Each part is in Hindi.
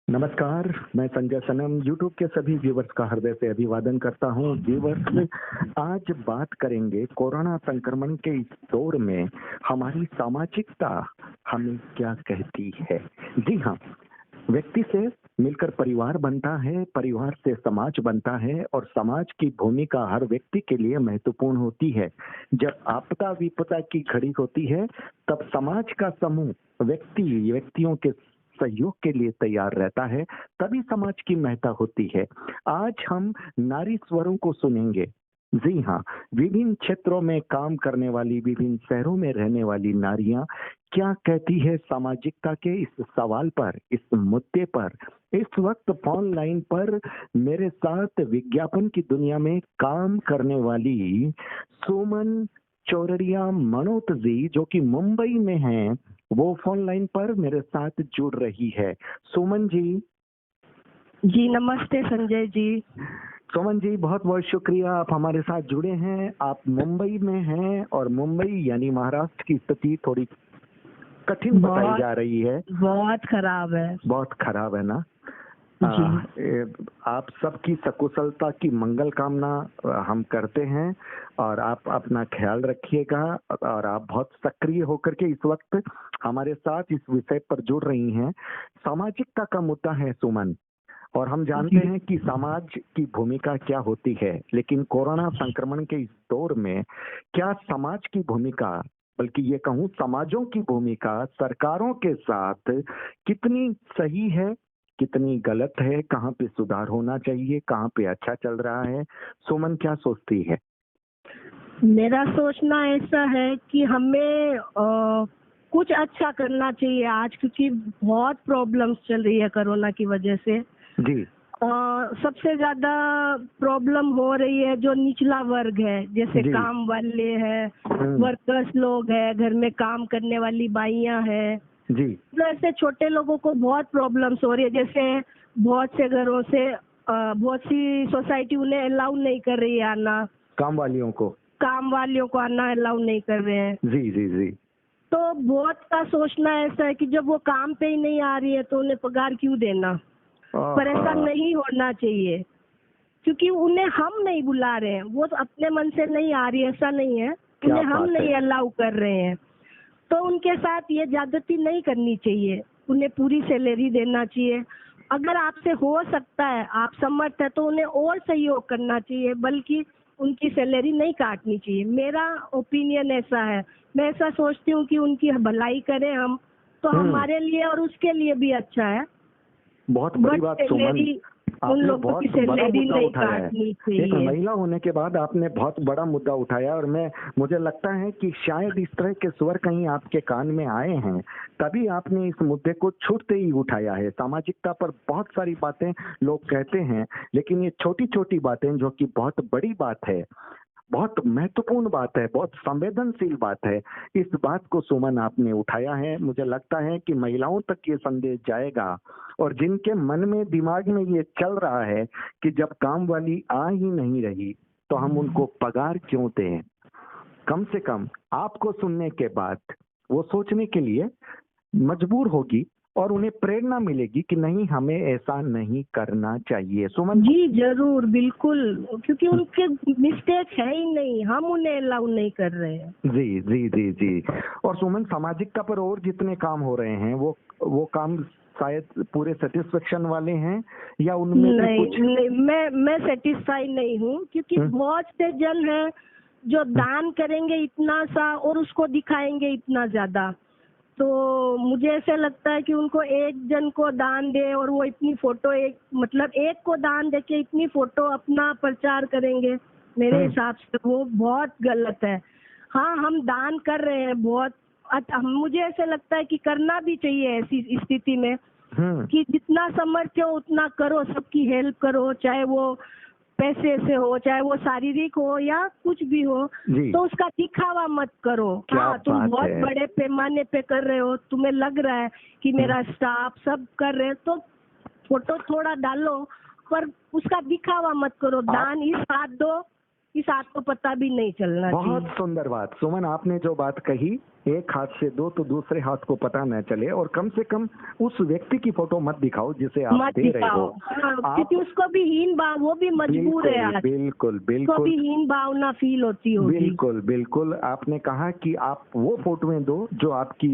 नमस्कार, मैं संजय सनम यूट्यूब के सभी व्यूवर्स का हृदय से अभिवादन करता हूं। व्यूवर्स, आज बात करेंगे कोरोना संक्रमण के इस दौर में हमारी सामाजिकता हमें क्या कहती है। जी हाँ, व्यक्ति से मिलकर परिवार बनता है, परिवार से समाज बनता है और समाज की भूमिका हर व्यक्ति के लिए महत्वपूर्ण होती है। जब आपदा विपदा की घड़ी होती है, तब समाज का समूह व्यक्तियों के सहयोग के लिए तैयार रहता है, तभी समाज की महत्ता होती है। आज हम नारी स्वरों को सुनेंगे। जी हाँ, विभिन्न क्षेत्रों में काम करने वाली, विभिन्न शहरों में रहने वाली नारियां क्या कहती है सामाजिकता के इस सवाल पर, इस मुद्दे पर। इस वक्त फोन लाइन पर मेरे साथ विज्ञापन की दुनिया में काम करने वाली सुमन चौरड़िया मनोत जी, जो कि मुंबई में हैं, वो फोन लाइन पर मेरे साथ जुड़ रही है। सुमन जी। जी नमस्ते संजय जी। सुमन जी, बहुत बहुत शुक्रिया, आप हमारे साथ जुड़े हैं। आप मुंबई में हैं और मुंबई यानी महाराष्ट्र की स्थिति थोड़ी कठिन बताई जा रही है। बहुत खराब है। बहुत खराब है ना। आप सबकी सकुशलता की मंगल कामना हम करते हैं और आप अपना ख्याल रखिएगा। और आप बहुत सक्रिय होकर के इस वक्त हमारे साथ इस विषय पर जुड़ रही हैं। सामाजिकता का मुद्दा है सुमन, और हम जानते हैं कि समाज की भूमिका क्या होती है, लेकिन कोरोना संक्रमण के इस दौर में क्या समाज की भूमिका, बल्कि ये कहूँ समाजों की भूमिका सरकारों के साथ कितनी सही है, कितनी गलत है, कहाँ पे सुधार होना चाहिए, कहाँ पे अच्छा चल रहा है। सुमन क्या सोचती है? मेरा सोचना ऐसा है कि हमें कुछ अच्छा करना चाहिए आज, क्योंकि बहुत प्रॉब्लम्स चल रही है कोरोना की वजह से। जी। सबसे ज्यादा प्रॉब्लम हो रही है जो निचला वर्ग है, जैसे काम वाले हैं, वर्कर्स लोग हैं, घर में काम करने वाली बाइयां हैं जी। तो ऐसे छोटे लोगों को बहुत प्रॉब्लम्स हो रही है। जैसे बहुत से घरों से बहुत सी सोसाइटी उन्हें अलाउ नहीं कर रही है आना, काम वालियों को आना अलाउ नहीं कर रहे हैं। जी जी जी। तो बहुत का सोचना ऐसा है कि जब वो काम पे ही नहीं आ रही है तो उन्हें पगार क्यों देना। पर ऐसा नहीं होना चाहिए, क्योंकि उन्हें हम नहीं बुला रहे हैं, वो तो अपने मन से नहीं आ रही है, ऐसा नहीं है, उन्हें हम नहीं अलाउ कर रहे हैं। तो उनके साथ ये ज्यादती नहीं करनी चाहिए, उन्हें पूरी सैलरी देना चाहिए। अगर आपसे हो सकता है, आप समर्थ है, तो उन्हें और सहयोग करना चाहिए, बल्कि उनकी सैलरी नहीं काटनी चाहिए। मेरा ओपिनियन ऐसा है। मैं ऐसा सोचती हूँ कि उनकी भलाई करें हम, तो हमारे लिए और उसके लिए भी अच्छा है। बहुत बड़ी बात सुमन, आपने बहुत बड़ा मुद्दा उठाया है। एक महिला होने के बाद आपने बहुत बड़ा मुद्दा उठाया, और मुझे लगता है कि शायद इस तरह के स्वर कहीं आपके कान में आए हैं, तभी आपने इस मुद्दे को छूटते ही उठाया है। सामाजिकता पर बहुत सारी बातें लोग कहते हैं, लेकिन ये छोटी छोटी बातें जो कि बहुत बड़ी बात है, बहुत महत्वपूर्ण बात है, बहुत संवेदनशील बात है, इस बात को सुमन आपने उठाया है। मुझे लगता है कि महिलाओं तक ये संदेश जाएगा, और जिनके मन में दिमाग में ये चल रहा है कि जब काम वाली आ ही नहीं रही तो हम उनको पगार क्यों दें, कम से कम आपको सुनने के बाद वो सोचने के लिए मजबूर होगी और उन्हें प्रेरणा मिलेगी कि नहीं, हमें ऐसा नहीं करना चाहिए। सुमन जी जरूर, बिल्कुल, क्योंकि उनके मिस्टेक है ही नहीं, हम उन्हें अलाउ नहीं कर रहे हैं। जी जी जी जी। और सुमन, सामाजिकता पर और जितने काम हो रहे हैं वो काम शायद पूरे सेटिस्फेक्शन वाले हैं, या उनमें नहीं, मैं सेटिस्फाई नहीं हूँ, क्योंकि बहुत से जन हैं जो दान करेंगे इतना सा और उसको दिखाएंगे इतना ज्यादा। तो मुझे ऐसा लगता है कि उनको एक जन को दान दे और वो इतनी फोटो, एक को दान दे के इतनी फोटो अपना प्रचार करेंगे, मेरे हिसाब से वो बहुत गलत है। हाँ, हम दान कर रहे हैं बहुत, मुझे ऐसा लगता है कि करना भी चाहिए ऐसी स्थिति में, कि जितना सामर्थ्य हो उतना करो, सबकी हेल्प करो, चाहे वो पैसे से हो, चाहे वो शारीरिक हो या कुछ भी हो, तो उसका दिखावा मत करो। हाँ, तुम बहुत बड़े पैमाने पे कर रहे हो, तुम्हें लग रहा है कि मेरा स्टाफ सब कर रहे हैं, तो फोटो थोड़ा डालो, पर उसका दिखावा मत करो। दान इस हाथ दो, इस हाथ को पता भी नहीं चलना चाहिए। बहुत सुंदर बात सुमन, आपने जो बात कही एक हाथ से दो तो दूसरे हाथ को पता न चले, और कम से कम उस व्यक्ति की फोटो मत दिखाओ जिसे आप दे रहे हो। क्योंकि उसको भी हीन भाव, वो भी मजबूर है आज। बिल्कुल बिल्कुल, उसको भी हीन भावना फील होती होगी। बिल्कुल बिल्कुल। आपने कहा कि आप वो फोटोएं दो जो आपकी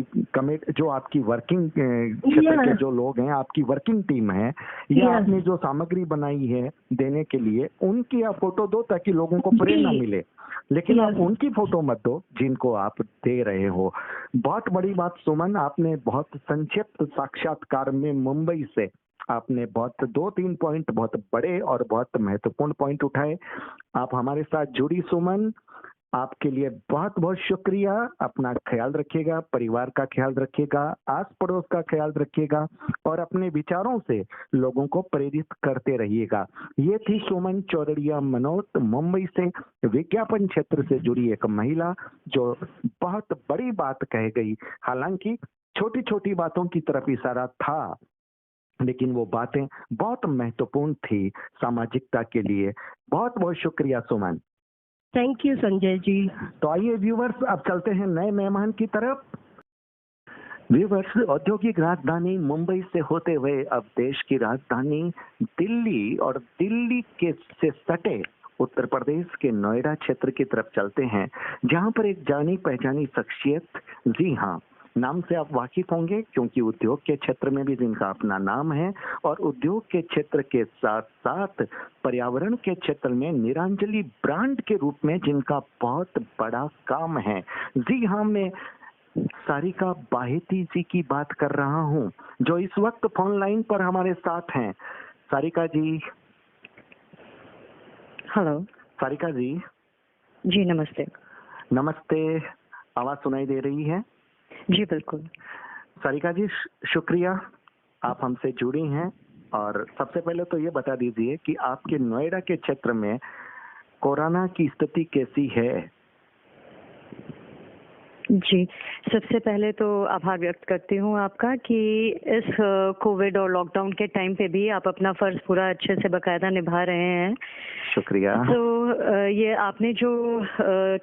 जो आपकी वर्किंग क्षेत्र के जो लोग हैं, आपकी वर्किंग टीम है, या आपने जो सामग्री बनाई है देने के लिए, उनकी आप फोटो दो ताकि लोगों को प्रेरणा मिले। लेकिन आप उनकी फोटो मत दो जिनको आप दे रहे हो। बहुत बड़ी बात सुमन, आपने बहुत संक्षिप्त साक्षात्कार में मुंबई से आपने बहुत 2-3 पॉइंट, बहुत बड़े और बहुत महत्वपूर्ण पॉइंट उठाए। आप हमारे साथ जुड़ी सुमन, आपके लिए बहुत बहुत शुक्रिया। अपना ख्याल रखिएगा, परिवार का ख्याल रखिएगा, आस पड़ोस का ख्याल रखिएगा, और अपने विचारों से लोगों को प्रेरित करते रहिएगा। ये थी सुमन चौरड़िया मनोत, मुंबई से, विज्ञापन क्षेत्र से जुड़ी एक महिला जो बहुत बड़ी बात कह गई। हालांकि छोटी छोटी बातों की तरफ इशारा था, लेकिन वो बातें बहुत महत्वपूर्ण थी सामाजिकता के लिए। बहुत बहुत शुक्रिया सुमन। Thank you Sanjay ji. तो आइए व्यूवर्स, अब चलते हैं नए मेहमान की तरफ। व्यूवर्स, औद्योगिक राजधानी मुंबई से होते हुए अब देश की राजधानी दिल्ली और दिल्ली के से सटे उत्तर प्रदेश के नोएडा क्षेत्र की तरफ चलते हैं, जहां पर एक जानी पहचानी शख्सियत, जी हाँ, नाम से आप वाकिफ होंगे क्योंकि उद्योग के क्षेत्र में भी जिनका अपना नाम है, और उद्योग के क्षेत्र के साथ साथ पर्यावरण के क्षेत्र में निरांजली ब्रांड के रूप में जिनका बहुत बड़ा काम है। जी हाँ, मैं सारिका बाहेती जी की बात कर रहा हूँ, जो इस वक्त फोन लाइन पर हमारे साथ हैं। सारिका जी। हेलो। सारिका जी। जी नमस्ते। नमस्ते, आवाज सुनाई दे रही है? जी बिल्कुल। सारिका जी, शुक्रिया आप हमसे जुड़ी हैं। और सबसे पहले तो ये बता दीजिए कि आपके नोएडा के क्षेत्र में कोरोना की स्थिति कैसी है? जी, सबसे पहले तो आभार व्यक्त करती हूँ आपका कि इस कोविड और लॉकडाउन के टाइम पे भी आप अपना फर्ज पूरा अच्छे से बकायदा निभा रहे हैं। शुक्रिया। तो ये आपने जो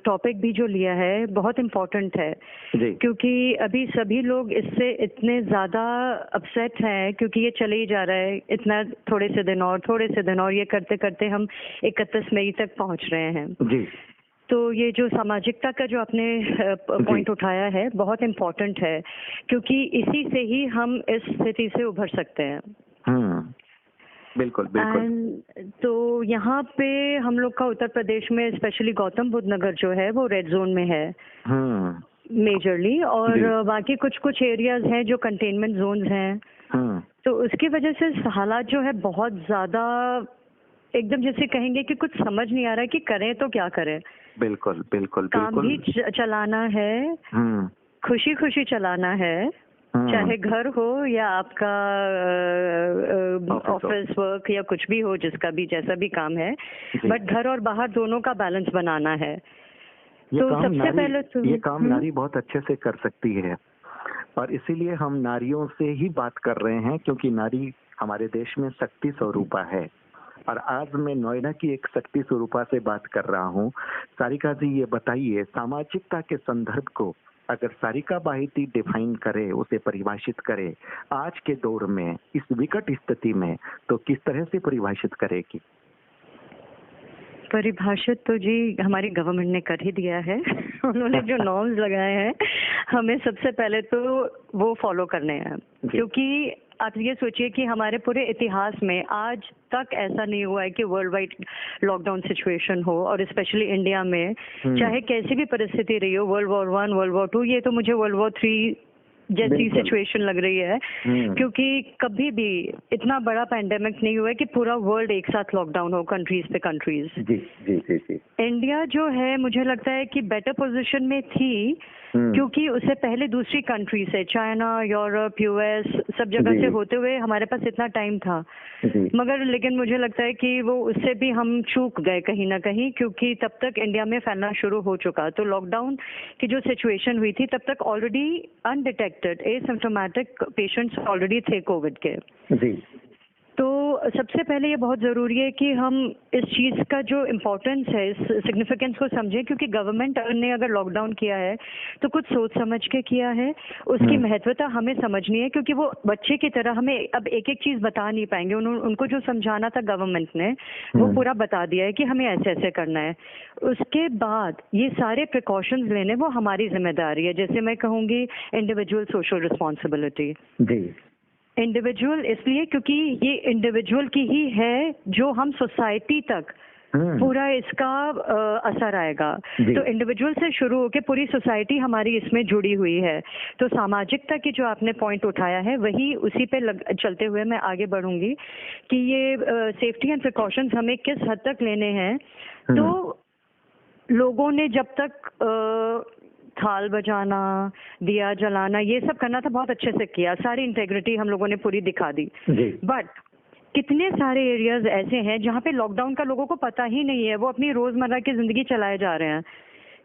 टॉपिक भी जो लिया है बहुत इम्पोर्टेंट है जी। क्योंकि अभी सभी लोग इससे इतने ज़्यादा अपसेट हैं क्योंकि ये चले ही जा रहा है, इतना थोड़े से दिन और ये करते करते हम 31 मई तक पहुँच रहे हैं। जी। तो ये जो सामाजिकता का जो आपने पॉइंट उठाया है बहुत इम्पोर्टेंट है क्योंकि इसी से ही हम इस स्थिति से उभर सकते हैं। बिल्कुल बिल्कुल। तो यहाँ पे हम लोग का उत्तर प्रदेश में स्पेशली गौतम बुद्ध नगर जो है वो रेड जोन में है मेजरली, और बाकी कुछ एरियाज हैं जो कंटेनमेंट जोन्स हैं। तो उसकी वजह से हालात जो है बहुत ज्यादा एकदम जैसे कहेंगे कि कुछ समझ नहीं आ रहा है कि करें तो क्या करें। बिल्कुल बिल्कुल। काम भी चलाना है, खुशी खुशी चलाना है, चाहे घर हो या आपका ऑफिस वर्क या कुछ भी हो, जिसका भी जैसा भी काम है, बट घर और बाहर दोनों का बैलेंस बनाना है। तो सबसे पहले तो ये काम नारी बहुत अच्छे से कर सकती है, और इसीलिए हम नारियों से ही बात कर रहे हैं क्योंकि नारी हमारे देश में शक्ति स्वरूपा है। और आज मैं नोएडा की एक शक्ति स्वरूपा से बात कर रहा हूँ। सारिका जी, ये बताइए, सामाजिकता के संदर्भ को अगर सारिका बाहेती डिफाइन करे, उसे परिभाषित करे आज के दौर में, इस विकट स्थिति में, तो किस तरह से परिभाषित करेगी? परिभाषित तो जी हमारी गवर्नमेंट ने कर ही दिया है। उन्होंने जो नॉर्म्स लगाए हैं हमें सबसे पहले तो वो फॉलो करने हैं, क्योंकि आप ये सोचिए कि हमारे पूरे इतिहास में आज तक ऐसा नहीं हुआ है कि वर्ल्ड वाइड लॉकडाउन सिचुएशन हो, और स्पेशली इंडिया में चाहे कैसी भी परिस्थिति रही हो, वर्ल्ड वॉर 1, वर्ल्ड वॉर 2, ये तो मुझे वर्ल्ड वॉर 3 जैसी सिचुएशन लग रही है, क्योंकि कभी भी इतना बड़ा पैंडेमिक नहीं हुआ है कि पूरा वर्ल्ड एक साथ लॉकडाउन हो कंट्रीज पे कंट्रीज। जी जी जी जी। इंडिया जो है मुझे लगता है कि बेटर पोजीशन में थी क्योंकि उससे पहले दूसरी कंट्री से, चाइना, यूरोप, यूएस, सब जगह से होते हुए हमारे पास इतना टाइम था, मगर लेकिन मुझे लगता है कि वो उससे भी हम चूक गए कहीं ना कहीं, क्योंकि तब तक इंडिया में फैलना शुरू हो चुका। तो लॉकडाउन की जो सिचुएशन हुई थी तब तक already undetected asymptomatic patients already थे कोविड के। तो सबसे पहले ये बहुत ज़रूरी है कि हम इस चीज़ का जो इम्पोर्टेंस है, इस सिग्निफिकेंस को समझें, क्योंकि गवर्नमेंट ने अगर लॉकडाउन किया है तो कुछ सोच समझ के किया है। उसकी महत्वता हमें समझनी है, क्योंकि वो बच्चे की तरह हमें अब एक एक चीज़ बता नहीं पाएंगे। उनको जो समझाना था गवर्नमेंट ने वो पूरा बता दिया है कि हमें ऐसे ऐसे करना है। उसके बाद ये सारे प्रिकॉशंस लेने वो हमारी जिम्मेदारी है। जैसे मैं कहूँगी इंडिविजुअल सोशल रिस्पॉन्सिबिलिटी। इंडिविजुअल इसलिए क्योंकि ये इंडिविजुअल की ही है जो हम सोसाइटी तक पूरा इसका असर आएगा। तो इंडिविजुअल से शुरू होकर पूरी सोसाइटी हमारी इसमें जुड़ी हुई है। तो सामाजिकता की जो आपने पॉइंट उठाया है वही उसी पे चलते हुए मैं आगे बढ़ूंगी कि ये सेफ्टी एंड प्रिकॉशंस हमें किस हद तक लेने हैं। तो लोगों ने जब तक थाल बजाना, दिया जलाना, ये सब करना था, बहुत अच्छे से किया, सारी इंटेग्रिटी हम लोगों ने पूरी दिखा दी। बट कितने सारे एरियाज ऐसे हैं जहाँ पे लॉकडाउन का लोगों को पता ही नहीं है, वो अपनी रोजमर्रा की जिंदगी चलाए जा रहे हैं।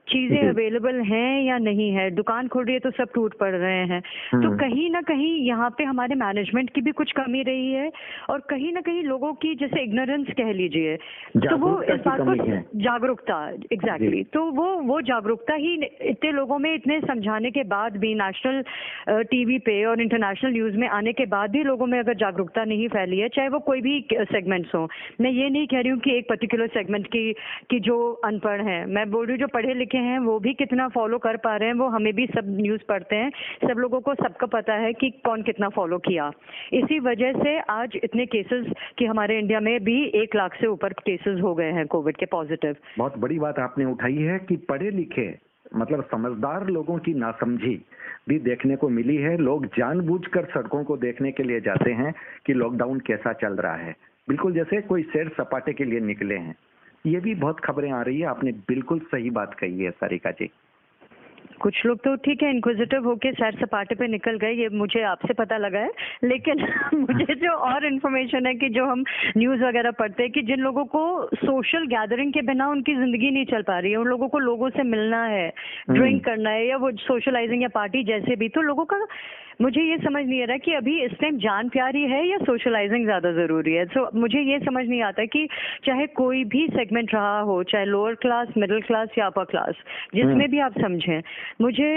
चीजें अवेलेबल हैं या नहीं है, दुकान खुल रही है तो सब टूट पड़ रहे हैं। तो कहीं ना कहीं यहाँ पे हमारे मैनेजमेंट की भी कुछ कमी रही है, और कहीं ना कहीं लोगों की जैसे इग्नोरेंस कह लीजिए, तो वो इस बात को जागरूकता, एग्जैक्टली, तो वो जागरूकता ही इतने लोगों में, इतने समझाने के बाद भी, नेशनल टीवी पे और इंटरनेशनल न्यूज में आने के बाद भी लोगों में अगर जागरूकता नहीं फैली है, चाहे वो कोई भी सेगमेंट्स हो। मैं ये नहीं कह रही हूँ कि एक पर्टिकुलर सेगमेंट की जो अनपढ़ है, मैं बोल रही हूँ जो पढ़े लिखे हैं वो भी कितना फॉलो कर पा रहे हैं। वो हमें भी सब न्यूज़ पढ़ते हैं, सब लोगों को सबका पता है कि कौन कितना फॉलो किया। इसी वजह से आज इतने केसेस कि हमारे इंडिया में भी 1 लाख से ऊपर केसेस हो गए हैं कोविड के पॉजिटिव। बहुत बड़ी बात आपने उठाई है कि पढ़े लिखे मतलब समझदार लोगों की नासमझी भी देखने को मिली है। लोग जानबूझकर सड़कों को देखने के लिए जाते हैं कि लॉकडाउन कैसा चल रहा है, बिल्कुल जैसे कोई सैर सपाटे के लिए निकले हैं। ये भी बहुत खबरें आ रही है। आपने बिल्कुल सही बात कही है सारिका जी। कुछ लोग तो ठीक है इनक्विजिटिव होके सैर सपाटे पे निकल गए, ये मुझे आपसे पता लगा है, लेकिन मुझे जो और इन्फॉर्मेशन है कि जो हम न्यूज़ वगैरह पढ़ते हैं कि जिन लोगों को सोशल गैदरिंग के बिना उनकी जिंदगी नहीं चल पा रही है, उन लोगों को लोगों से मिलना है, ड्रिंक करना है, या वो सोशलाइजिंग या पार्टी जैसे भी, तो लोगों का मुझे ये समझ नहीं आ रहा कि अभी इस टाइम जान प्यारी है या सोशलाइजिंग ज्यादा जरूरी है। सो मुझे ये समझ नहीं आता कि चाहे कोई भी सेगमेंट रहा हो, चाहे लोअर क्लास, मिडिल क्लास या अपर क्लास, जिसमें भी आप समझें, मुझे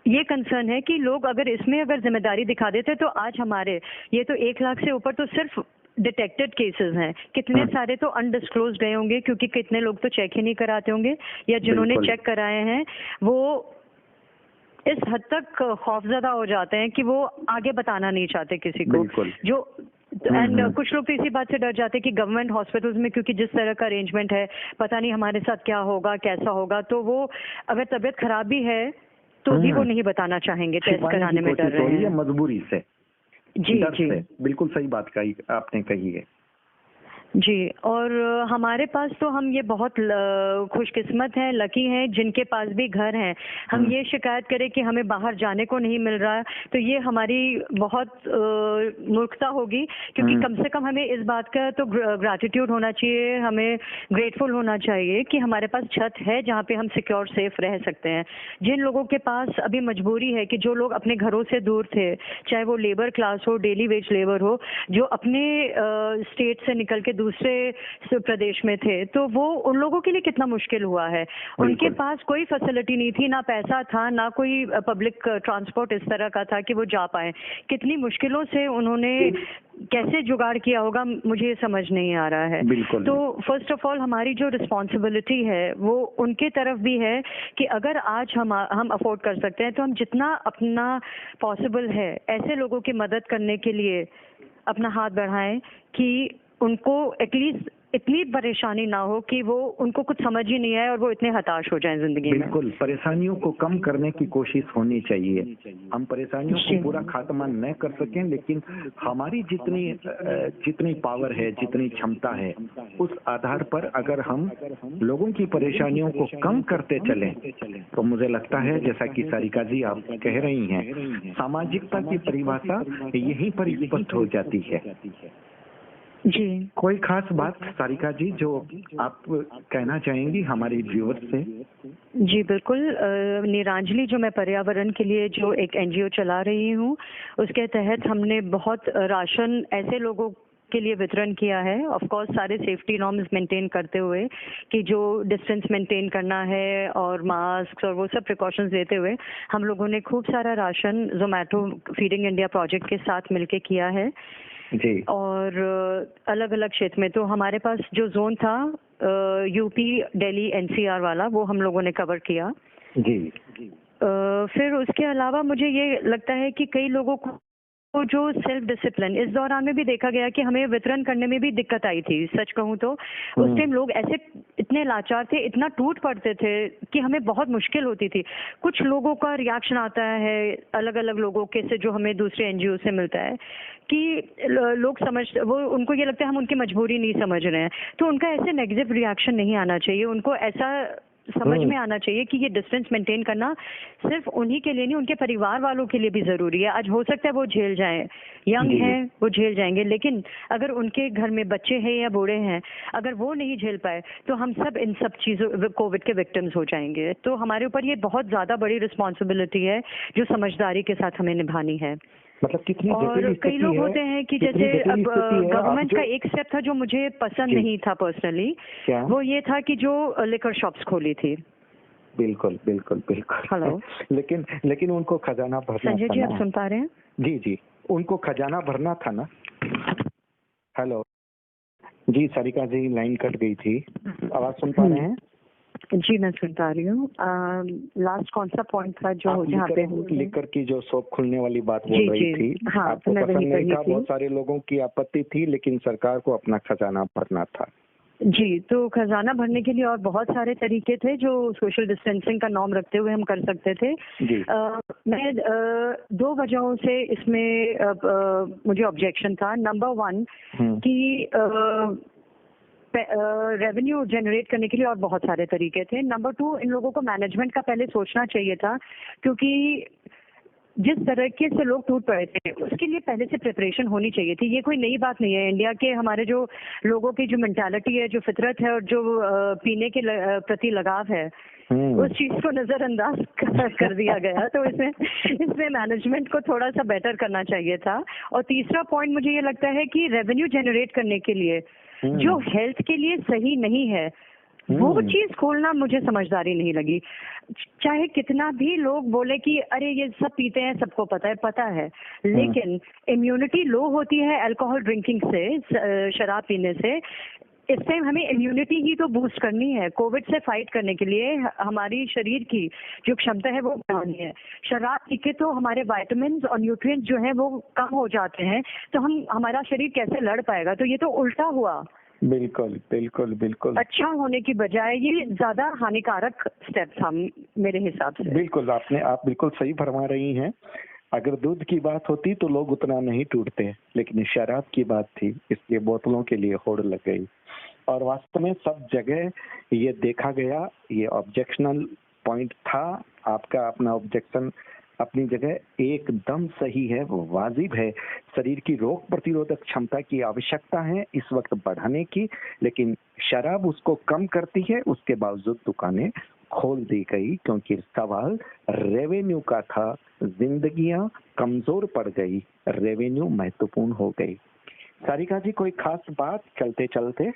ये कंसर्न है कि लोग अगर इसमें अगर जिम्मेदारी दिखा देते तो आज हमारे ये तो 1 लाख से ऊपर तो सिर्फ डिटेक्टेड केसेस हैं, कितने सारे तो अनडिस्क्लोज गए होंगे क्योंकि कितने लोग तो चेक ही नहीं कराते होंगे, या जिन्होंने चेक कराए हैं वो इस हद तक खौफजदा हो जाते हैं कि वो आगे बताना नहीं चाहते किसी को। जो एंड कुछ लोग तो इसी बात से डर जाते हैं कि गवर्नमेंट हॉस्पिटल्स में क्योंकि जिस तरह का अरेंजमेंट है, पता नहीं हमारे साथ क्या होगा, कैसा होगा, तो वो अगर तबीयत खराब भी है तो भी वो नहीं बताना चाहेंगे, टेस्ट कराने में डर रहे हैं मजबूरी से। जी जी, बिल्कुल सही बात कही आपने कही है जी। और हमारे पास तो हम ये बहुत खुशकिस्मत हैं, लकी हैं जिनके पास भी घर हैं। हम ये शिकायत करें कि हमें बाहर जाने को नहीं मिल रहा है तो ये हमारी बहुत मूर्खता होगी, क्योंकि कम से कम हमें इस बात का तो ग्रैटिट्यूड होना चाहिए, हमें ग्रेटफुल होना चाहिए कि हमारे पास छत है जहाँ पे हम सिक्योर सेफ रह सकते हैं। जिन लोगों के पास अभी मजबूरी है कि जो लोग अपने घरों से दूर थे, चाहे वो लेबर क्लास हो, डेली वेज लेबर हो, जो अपने स्टेट से निकल के दूसरे प्रदेश में थे, तो वो उन लोगों के लिए कितना मुश्किल हुआ है। उनके पास कोई फैसिलिटी नहीं थी, ना पैसा था, ना कोई पब्लिक ट्रांसपोर्ट इस तरह का था कि वो जा पाए। कितनी मुश्किलों से उन्होंने कैसे जुगाड़ किया होगा मुझे ये समझ नहीं आ रहा है। तो फर्स्ट ऑफ ऑल हमारी जो रिस्पॉन्सिबिलिटी है वो उनके तरफ भी है कि अगर आज हम अफोर्ड कर सकते हैं तो हम जितना अपना पॉसिबल है ऐसे लोगों की मदद करने के लिए अपना हाथ बढ़ाएं कि उनको एटलीस्ट इतनी परेशानी ना हो कि वो उनको कुछ समझ ही नहीं आए और वो इतने हताश हो जाएं जिंदगी में। बिल्कुल, परेशानियों को कम करने की कोशिश होनी चाहिए। हम परेशानियों को पूरा खात्मा न कर सकें, लेकिन हमारी जितनी पावर है, जितनी क्षमता है, उस आधार पर अगर हम लोगों की परेशानियों को कम करते चलें तो मुझे लगता है, जैसा कि सारिका जी आप कह रही हैं, सामाजिकता की परिभाषा यहीं पर स्पष्ट हो जाती है। जी, कोई खास बात सारिका जी जो आप कहना चाहेंगी हमारे व्यूअर्स से? जी बिल्कुल। नीरांजली जो मैं पर्यावरण के लिए जो एक एनजीओ चला रही हूँ, उसके तहत हमने बहुत राशन ऐसे लोगों के लिए वितरण किया है। ऑफ कोर्स सारे सेफ्टी नॉर्म्स मेंटेन करते हुए कि जो डिस्टेंस मेंटेन करना है और मास्क और वो सब प्रिकॉशंस लेते हुए हम लोगों ने खूब सारा ration Zomato feeding India project के साथ मिलके किया है जी। और अलग अलग क्षेत्र में तो हमारे पास जो जोन था यूपी दिल्ली एनसीआर वाला वो हम लोगों ने कवर किया जी। फिर उसके अलावा मुझे ये लगता है कि कई लोगों को जो सेल्फ डिसिप्लिन इस दौरान में भी देखा गया कि हमें वितरण करने में भी दिक्कत आई थी। सच कहूँ तो उस टाइम लोग ऐसे इतने लाचार थे, इतना टूट पड़ते थे कि हमें बहुत मुश्किल होती थी। कुछ लोगों का रिएक्शन आता है अलग अलग लोगों के से जो हमें दूसरे एनजीओ से मिलता है कि लोग वो उनको ये लगता है हम उनकी मजबूरी नहीं समझ रहे हैं, तो उनका ऐसे नेगेटिव रिएक्शन नहीं आना चाहिए। उनको ऐसा समझ में आना चाहिए कि ये डिस्टेंस मेंटेन करना सिर्फ उन्हीं के लिए नहीं, उनके परिवार वालों के लिए भी जरूरी है। आज हो सकता है वो झेल जाएं, यंग हैं वो झेल जाएंगे, लेकिन अगर उनके घर में बच्चे हैं या बूढ़े हैं, अगर वो नहीं झेल पाए तो हम सब इन सब चीजों कोविड के विक्टिम्स हो जाएंगे। तो हमारे ऊपर ये बहुत ज्यादा बड़ी रिस्पॉन्सिबिलिटी है जो समझदारी के साथ हमें निभानी है। मतलब कितनी और कई लोग होते हैं कि जैसे अब गवर्नमेंट का एक स्टेप था जो मुझे पसंद नहीं था पर्सनली, वो ये था कि जो लिकर शॉप्स खोली थी। बिल्कुल बिल्कुल बिल्कुल। हेलो। लेकिन उनको खजाना भरना संजय जी, आप सुन पा रहे हैं? जी जी, उनको खजाना भरना था ना। हेलो जी, सारिका जी लाइन कट गई थी, आवाज सुन पा रहे हैं? जी मैं सुन पा रही हूँ। लास्ट कौन सा पॉइंट था जो जहाँ पे लेकर की जो शॉप खुलने वाली बात बोल रही थी? हाँ, आपको पसंद नहीं था, बहुत सारे लोगों की आपत्ति थी, लेकिन सरकार को अपना खजाना भरना था। जी, तो खजाना भरने के लिए और बहुत सारे तरीके थे जो सोशल डिस्टेंसिंग का नॉर्म रखते हुए हम कर सकते थे। मैं 2 वजहों से इसमें मुझे ऑब्जेक्शन था। नंबर 1 कि रेवेन्यू जनरेट करने के लिए और बहुत सारे तरीके थे। नंबर 2, इन लोगों को मैनेजमेंट का पहले सोचना चाहिए था, क्योंकि जिस तरीके से लोग टूट पड़े थे उसके लिए पहले से प्रिपरेशन होनी चाहिए थी। ये कोई नई बात नहीं है। इंडिया के हमारे जो लोगों की जो मेंटालिटी है, जो फितरत है और जो पीने के प्रति लगाव है, उस चीज को नजरअंदाज कर दिया गया। तो इसमें मैनेजमेंट को थोड़ा सा बेटर करना चाहिए था। और तीसरा पॉइंट मुझे ये लगता है कि रेवेन्यू जनरेट करने के लिए जो हेल्थ के लिए सही नहीं है वो चीज खोलना मुझे समझदारी नहीं लगी। चाहे कितना भी लोग बोले कि अरे ये सब पीते हैं, सबको पता है, लेकिन इम्यूनिटी लो होती है अल्कोहल ड्रिंकिंग से, शराब पीने से। इस टाइम हमें इम्यूनिटी ही तो बूस्ट करनी है। कोविड से फाइट करने के लिए हमारी शरीर की जो क्षमता है वो बढ़ानी है। शराब पी के तो हमारे विटामिन और न्यूट्रिएंट्स जो है वो कम हो जाते हैं, तो हमारा शरीर कैसे लड़ पाएगा? तो ये तो उल्टा हुआ। बिल्कुल बिल्कुल बिल्कुल। अच्छा होने की बजाय ये ज्यादा हानिकारक स्टेप था मेरे हिसाब से। बिल्कुल, आप बिल्कुल सही फरमा रही हैं। अगर दूध की बात होती तो लोग उतना नहीं टूटते, लेकिन शराब की बात थी, इसलिए बोतलों के लिए होड़ लग गई। और वास्तव में सब जगह ये देखा गया, ये ऑब्जेक्शनल पॉइंट था। आपका अपना ऑब्जेक्शन अपनी जगह एकदम सही है, वो वाजिब है। शरीर की रोग प्रतिरोधक क्षमता की आवश्यकता है इस वक्त बढ़ाने की, लेकिन शराब उसको कम करती है। उसके बावजूद दुकानें खोल दी गई, क्योंकि सवाल रेवेन्यू का था। जिंदगियां कमजोर पड़ गई, रेवेन्यू महत्वपूर्ण हो गई। सारिका जी, कोई खास बात चलते चलते?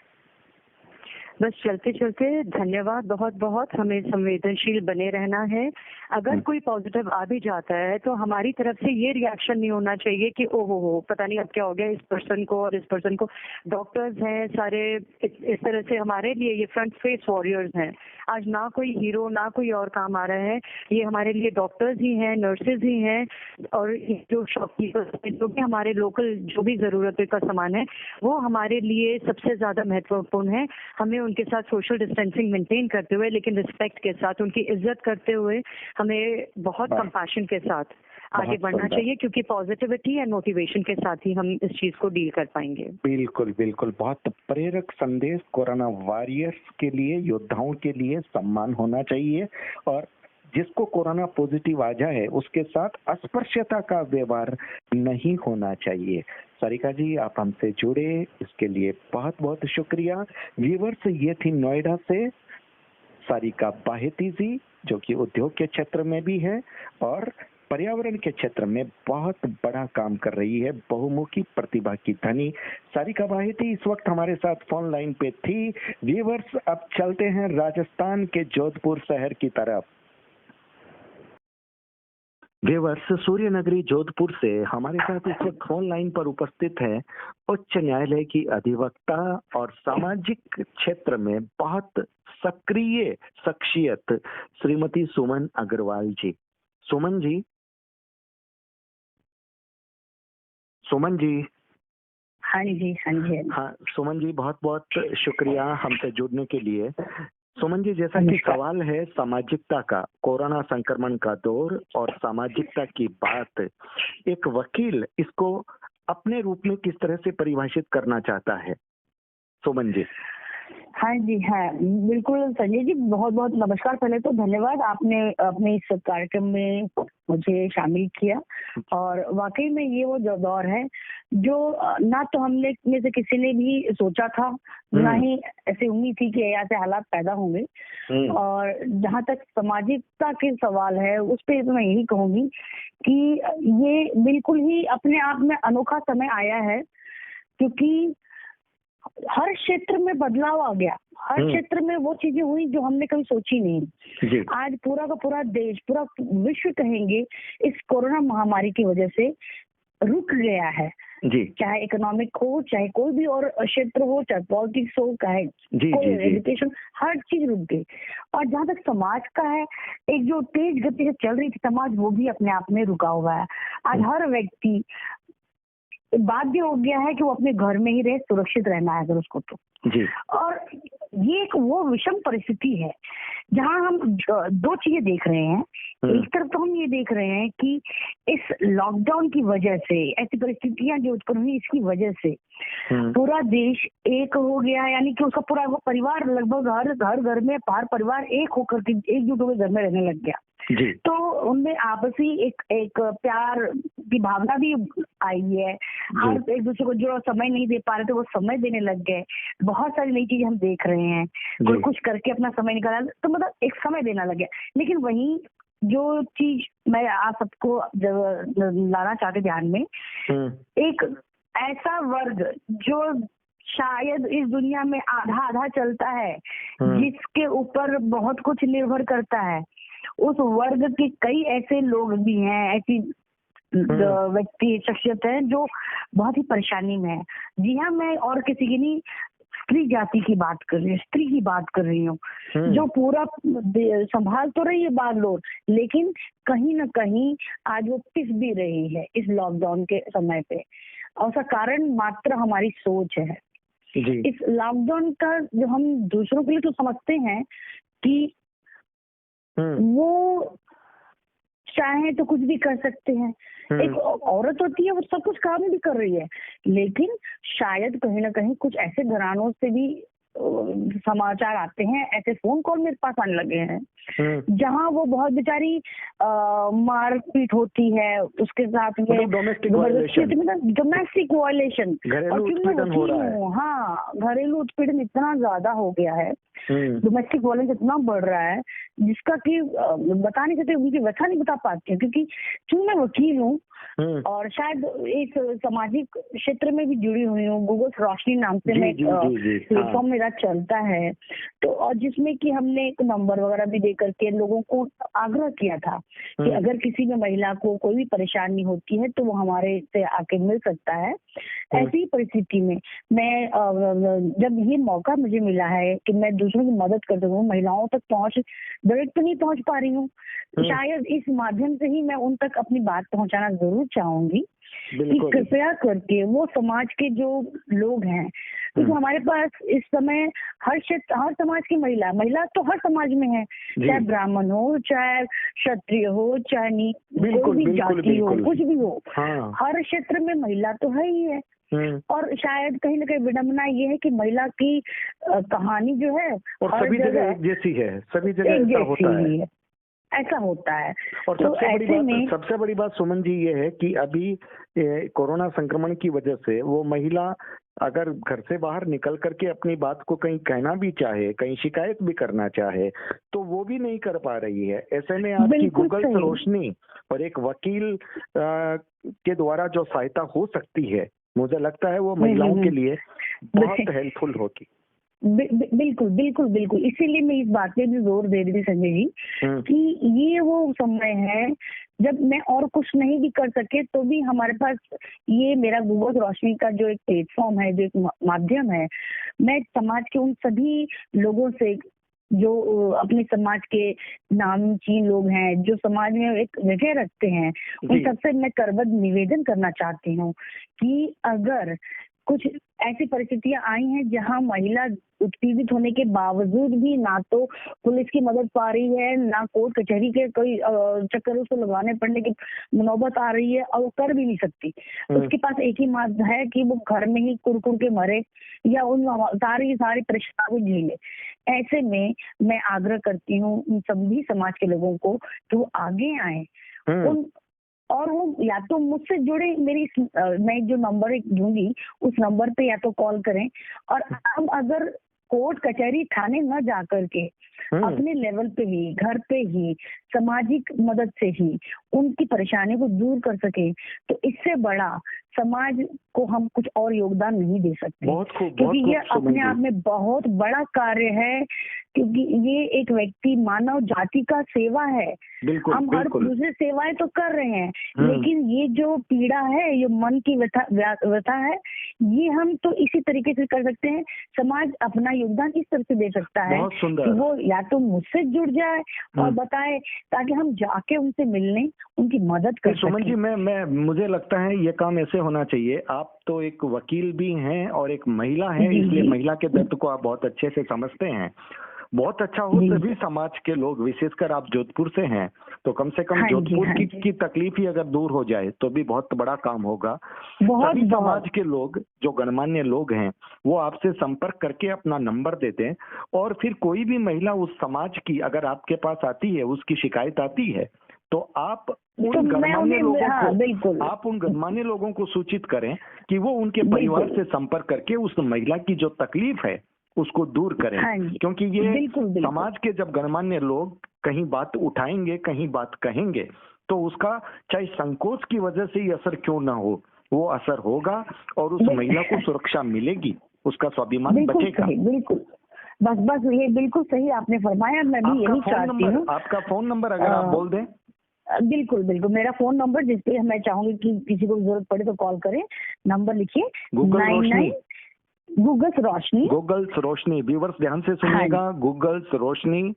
बस चलते चलते धन्यवाद बहुत बहुत। हमें संवेदनशील बने रहना है। अगर कोई पॉजिटिव आ भी जाता है तो हमारी तरफ से ये रिएक्शन नहीं होना चाहिए कि ओहो हो पता नहीं अब क्या हो गया इस पर्सन को और इस पर्सन को। डॉक्टर्स हैं सारे, इस तरह से हमारे लिए ये फ्रंट फेस वॉरियर्स हैं। आज ना कोई हीरो ना कोई और काम आ रहा है, ये हमारे लिए डॉक्टर्स ही हैं, नर्सेज ही हैं, और जो शॉपकीपर्स जो भी हमारे लोकल जो भी जरूरत का सामान है वो हमारे लिए सबसे ज्यादा महत्वपूर्ण है। हमें उनके साथ सोशल डिस्टेंसिंग मेंटेन करते हुए, लेकिन रिस्पेक्ट के साथ, उनकी इज्जत करते हुए हमें बहुत कंपैशन के साथ आगे बढ़ना चाहिए, क्योंकि पॉजिटिविटी एंड मोटिवेशन के साथ ही हम इस चीज को डील कर पाएंगे। बिल्कुल बिल्कुल, बहुत प्रेरक संदेश। कोरोना वॉरियर्स के लिए, योद्धाओं के लिए सम्मान होना चाहिए, और जिसको कोरोना पॉजिटिव आ जाए उसके साथ अस्पृश्यता का व्यवहार नहीं होना चाहिए। सारिका जी, आप हमसे जुड़े इसके लिए बहुत बहुत शुक्रिया। व्यूअर्स, ये थी नोएडा से सारिका बाहेती जी, जो कि उद्योग के क्षेत्र में भी है और पर्यावरण के क्षेत्र में बहुत बड़ा काम कर रही है, बहुमुखी प्रतिभा की धनी सारिका बाहिती इस वक्त हमारे साथ फोन लाइन पे थी। व्यूअर्स, अब चलते हैं राजस्थान के जोधपुर शहर की तरफ। व्यूअर्स, सूर्य नगरी जोधपुर से हमारे साथ इस वक्त फोन लाइन पर उपस्थित है उच्च न्यायालय की अधिवक्ता और सामाजिक क्षेत्र में बहुत सक्रिय शख्सियत श्रीमती सुमन अग्रवाल जी। सुमन जी, सुमन जी। हाँ जी, हाँ जी। हाँ सुमन जी, बहुत बहुत शुक्रिया हमसे जुड़ने के लिए। सुमन जी, जैसा कि सवाल है सामाजिकता का, कोरोना संक्रमण का दौर और सामाजिकता की बात, एक वकील इसको अपने रूप में किस तरह से परिभाषित करना चाहता है? सुमन जी। हाँ जी, हाँ बिल्कुल संजय जी, बहुत बहुत नमस्कार। पहले तो धन्यवाद, आपने अपने इस कार्यक्रम में मुझे शामिल किया। और वाकई में ये वो जो दौर है जो ना तो हमने में से किसी ने भी सोचा था, ना ही ऐसी उम्मीद थी कि ऐसे हालात पैदा होंगे। और जहाँ तक सामाजिकता के सवाल है उस पे तो मैं यही कहूंगी कि ये बिल्कुल ही अपने आप में अनोखा समय आया है, क्योंकि हर क्षेत्र में बदलाव आ गया। हर क्षेत्र में वो चीजें हुई जो हमने कभी सोची नहीं। आज पूरा का पूरा देश, पूरा विश्व कहेंगे, इस कोरोना महामारी की वजह से रुक गया है जी। चाहे इकोनॉमिक हो, चाहे कोई भी और क्षेत्र हो, चाहे पॉलिटिक्स हो, चाहे कोई एजुकेशन, हर चीज रुक गई। और जहाँ तक समाज का है, एक जो तेज गति से चल रही थी समाज, वो भी अपने आप में रुका हुआ है। आज हर व्यक्ति बाध्य हो गया है कि वो अपने घर में ही रहे, सुरक्षित रहना है अगर उसको तो जी। और ये एक वो विषम परिस्थिति है जहां हम दो चीजें देख रहे हैं। एक तरफ तो हम ये देख रहे हैं कि इस लॉकडाउन की वजह से, ऐसी परिस्थितियां जो उत्पन्न हुई इसकी वजह से पूरा देश एक हो गया, यानी कि उसका पूरा वो परिवार लगभग हर घर में हर परिवार एक होकर के एकजुट होकर घर में रहने लग गया जी। तो उनमें आपसी एक प्यार की भावना भी आई है। हर एक दूसरे को जो समय नहीं दे पा रहे थे वो समय देने लग गए। बहुत सारी नई चीजें हम देख रहे हैं, कोई कुछ करके अपना समय निकाला, तो मतलब एक समय देना लग गया। लेकिन वहीं जो चीज मैं आप सबको लाना चाहते ध्यान में, एक ऐसा वर्ग जो शायद इस दुनिया में आधा आधा चलता है, जिसके ऊपर बहुत कुछ निर्भर करता है, उस वर्ग के कई ऐसे लोग भी हैं, ऐसी व्यक्ति शख्सियत है जो बहुत ही परेशानी में है। जी हाँ, मैं और किसी की नहीं, स्त्री जाति की बात कर रही हूँ, स्त्री की बात कर रही हूँ, जो पूरा संभाल तो रही है बागडोर, लेकिन कहीं ना कहीं आज वो पिस भी रही है इस लॉकडाउन के समय पे। और उसका कारण मात्र हमारी सोच है जी। इस लॉकडाउन का जो हम दूसरों के लिए तो समझते हैं कि वो चाहे तो कुछ भी कर सकते हैं, एक औरत होती है वो सब कुछ काम भी कर रही है, लेकिन शायद कहीं ना कहीं कुछ ऐसे घरानों से भी समाचार आते हैं, ऐसे फोन कॉल मेरे पास आने लगे हैं जहां वो बहुत बेचारी मारपीट होती है, उसके साथ में डोमेस्टिक वायलेशन, हाँ घरेलू उत्पीड़न इतना ज्यादा हो गया है, डोमेस्टिक वायलेंस इतना बढ़ रहा है जिसका कि बता नहीं सकते, उनकी व्यथा नहीं बता पाती है। क्योंकि क्यों मैं वकील हूँ और शायद इस सामाजिक क्षेत्र में भी जुड़ी हुई हूँ, गूगल रोशनी नाम से मैं प्लेटफॉर्म मेरा चलता है, तो और जिसमें कि हमने एक नंबर वगैरह भी दे करके लोगों को आग्रह किया था कि अगर किसी में महिला को कोई भी परेशानी होती है तो वो हमारे से आके मिल सकता है। ऐसी परिस्थिति में मैं जब ये मौका मुझे मिला है कि मैं दूसरों की मदद कर सकूं, महिलाओं तक पहुंच डायरेक्ट तो नहीं पहुंच पा रही हूँ, शायद इस माध्यम से ही मैं उन तक अपनी बात पहुंचाना जरूर चाहूंगी कि कृपया करके वो समाज के जो लोग हैं, क्योंकि हमारे पास इस समय हर क्षेत्र, हर समाज की महिला तो हर समाज में है, चाहे ब्राह्मण हो, चाहे क्षत्रिय हो, चाहे कोई भी जाति हो, कुछ भी हो, हर क्षेत्र में महिला तो है ही है। और शायद कहीं ना कहीं विडंबना ये है कि महिला की कहानी जो है और सभी जगह एक जैसी है, सभी जगह ऐसा होता है। और तो सबसे बड़ी बात सुमन जी ये है कि अभी कोरोना संक्रमण की वजह से वो महिला अगर घर से बाहर निकल करके अपनी बात को कहीं कहना भी चाहे, कहीं शिकायत भी करना चाहे, तो वो भी नहीं कर पा रही है। ऐसे में आपकी गूगल रोशनी और एक वकील के द्वारा जो सहायता हो सकती है, मुझे लगता है वो महिलाओं के लिए बहुत हेल्पफुल होगी। बिल्कुल बिल्कुल बिल्कुल, इसीलिए मैं इस बात पे भी जोर दे रही थी संजय जी कि ये वो समय है जब मैं और कुछ नहीं भी कर सके तो भी हमारे पास ये मेरा गूगल रोशनी का जो एक प्लेटफॉर्म है, जो एक माध्यम है, मैं समाज के उन सभी लोगों से जो अपने समाज के नामचीन लोग हैं, जो समाज में एक जगह रखते हैं, उन सबसे मैं करबद्ध निवेदन करना चाहती हूँ कि अगर कुछ ऐसी परिस्थितियां आई हैं जहां महिला उत्पीड़ित होने के बावजूद भी ना तो पुलिस की मदद पा रही है, ना कोर्ट कचहरी के कोई चक्कर उसको लगाने पड़ने की नौबत आ रही है, और वो कर भी नहीं सकती। उसके पास एक ही मार्ग है कि वो घर में ही कुड़कुड़ के मरे या उन सारी परेशानी झेले। ऐसे में मैं आग्रह करती हूँ उन सभी समाज के लोगों को कि वो आगे आए और वो या तो मुझसे जुड़े, मैं जो नंबर दूंगी उस नंबर पे या तो कॉल करें, और हम अगर कोर्ट कचहरी थाने न जा करके अपने लेवल पे ही, घर पे ही, सामाजिक मदद से ही उनकी परेशानी को दूर कर सके, तो इससे बड़ा समाज को हम कुछ और योगदान नहीं दे सकते। क्योंकि ये अपने आप में बहुत बड़ा कार्य है, क्योंकि ये एक व्यक्ति मानव जाति का सेवा है। हम हर दूसरे सेवाएं तो कर रहे हैं, लेकिन ये जो पीड़ा है, ये मन की व्यथा है, ये हम तो इसी तरीके से कर सकते हैं। समाज अपना योगदान इस तरह से दे सकता है कि वो या तो मुझसे जुड़ जाए और बताए, ताकि हम जाके उनसे मिलने, उनकी मदद कर सुमन जी, मैं मुझे लगता है ये काम ऐसे होना चाहिए। आप तो एक वकील भी हैं और एक महिला हैं, इसलिए महिला के दर्द को आप बहुत अच्छे से समझते हैं। बहुत अच्छा हो सभी समाज के लोग, विशेषकर आप जोधपुर से हैं, तो कम से कम जोधपुर की तकलीफ ही अगर दूर हो जाए तो भी बहुत बड़ा काम होगा। सभी समाज के लोग, जो गणमान्य लोग हैं, वो आपसे संपर्क करके अपना नंबर दे दें, और फिर कोई भी महिला उस समाज की अगर आपके पास आती है, उसकी शिकायत आती है, तो आप उन गणमान्य लोगों को सूचित करें कि वो उनके परिवार से संपर्क करके उस महिला की जो तकलीफ है उसको दूर करें। क्योंकि ये समाज के जब गणमान्य लोग कहीं बात उठाएंगे, कहीं बात कहेंगे, तो उसका चाहे संकोच की वजह से ही असर क्यों ना हो, वो असर होगा और उस महिला को सुरक्षा मिलेगी, उसका स्वाभिमान बचेगा। बिल्कुल, बस ये बिल्कुल सही आपने फरमाया। मैं भी यही चाहती हूँ। आपका फोन नंबर अगर आप बोल दें। बिल्कुल बिल्कुल, मेरा फोन नंबर, जिसपे मैं चाहूंगी कि किसी को जरूरत पड़े तो कॉल करें। नंबर लिखिए, गूगल्स रोशनी। व्यूअर्स ध्यान से सुनिएगा, गूगल्स रोशनी।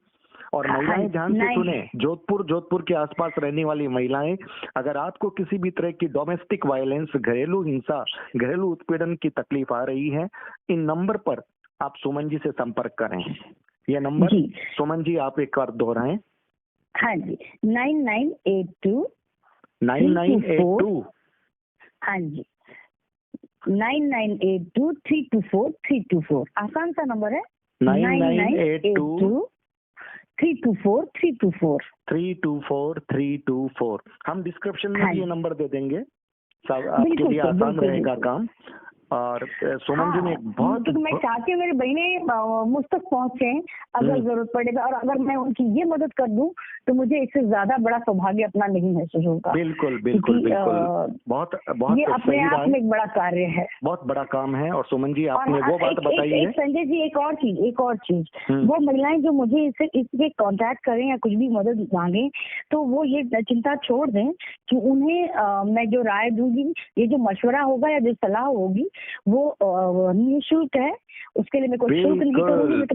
और महिलाएं ध्यान से सुने, जोधपुर के आसपास रहने वाली महिलाएं, अगर आपको किसी भी तरह की डोमेस्टिक वायलेंस, घरेलू हिंसा, घरेलू उत्पीड़न की तकलीफ आ रही है, इन नंबर पर आप सुमन जी से संपर्क करें। यह नंबर सुमन जी आप एक बार दोहराएं। हाँ जी, 9982 हाँ जी 9982 324 आसान सा नंबर है। 9982 324 हम डिस्क्रिप्शन में ये नंबर दे देंगे, आपके लिए आसान रहेगा काम। और सुमन जी ने बहुत, तो मैं चाहती हूँ मेरी बहनें मुझ तक पहुँचे अगर जरूरत पड़ेगा, और अगर मैं उनकी ये मदद कर दूं तो मुझे इससे ज्यादा बड़ा सौभाग्य अपना नहीं महसूस होगा। बिल्कुल, बहुत ये अपने आप में एक बड़ा कार्य है, बहुत बड़ा काम है। और सुमन जी आपने वो बात बताई है। संजय जी एक और चीज, वो महिलाएं जो मुझे इसके कांटेक्ट करें या कुछ भी मदद मांगे, तो वो ये चिंता छोड़ दें कि उन्हें मैं जो राय दूंगी, ये जो मशवरा होगा या जो सलाह होगी, वो निःशुल्क है। उसके लिए मैं कोई शुल्क नहीं करूंगी। तो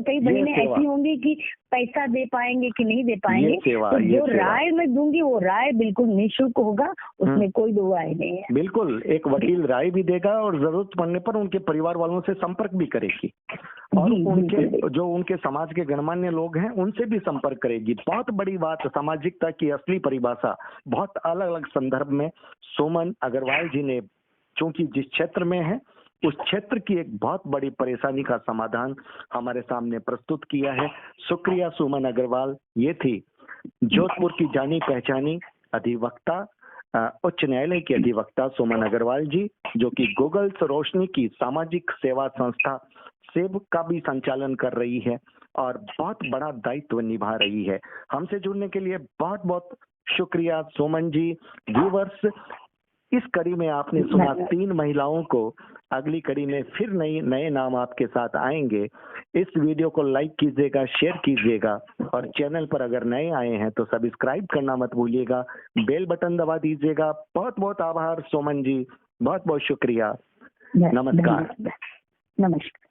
कई बहनें ऐसी होंगी कि पैसा दे पाएंगे कि नहीं दे पाएंगे, तो जो राय मैं दूंगी वो राय बिल्कुल निःशुल्क होगा, उसमें कोई दो राय नहीं है। बिल्कुल, एक वकील राय भी देगा और जरूरत पड़ने पर उनके परिवार वालों से संपर्क भी करेगी, और उनके समाज के गणमान्य लोग हैं उनसे भी संपर्क करेगी। बहुत बड़ी बात, सामाजिकता की असली परिभाषा बहुत अलग अलग संदर्भ में सुमन अग्रवाल जी ने, चूंकि जिस क्षेत्र में है उस क्षेत्र की एक बहुत बड़ी परेशानी का समाधान हमारे सामने प्रस्तुत किया है। शुक्रिया सुमन अग्रवाल। ये थी जोधपुर की जानी पहचानी अधिवक्ता, उच्च न्यायालय की अधिवक्ता सुमन अग्रवाल जी, जो कि गूगल्स रोशनी की सामाजिक सेवा संस्था सेव का भी संचालन कर रही है। और बहुत बड़ा दायित्व निभा रही है। हमसे जुड़ने के लिए बहुत बहुत शुक्रिया सोमन जी। व्यूवर्स, इस कड़ी में आपने सुना 3 महिलाओं को। अगली कड़ी में फिर नए नाम आपके साथ आएंगे। इस वीडियो को लाइक कीजिएगा, शेयर कीजिएगा और चैनल पर अगर नए आए हैं तो सब्सक्राइब करना मत भूलिएगा, बेल बटन दबा दीजिएगा। बहुत बहुत आभार सोमन जी, बहुत बहुत शुक्रिया। नमस्कार। नमस्कार।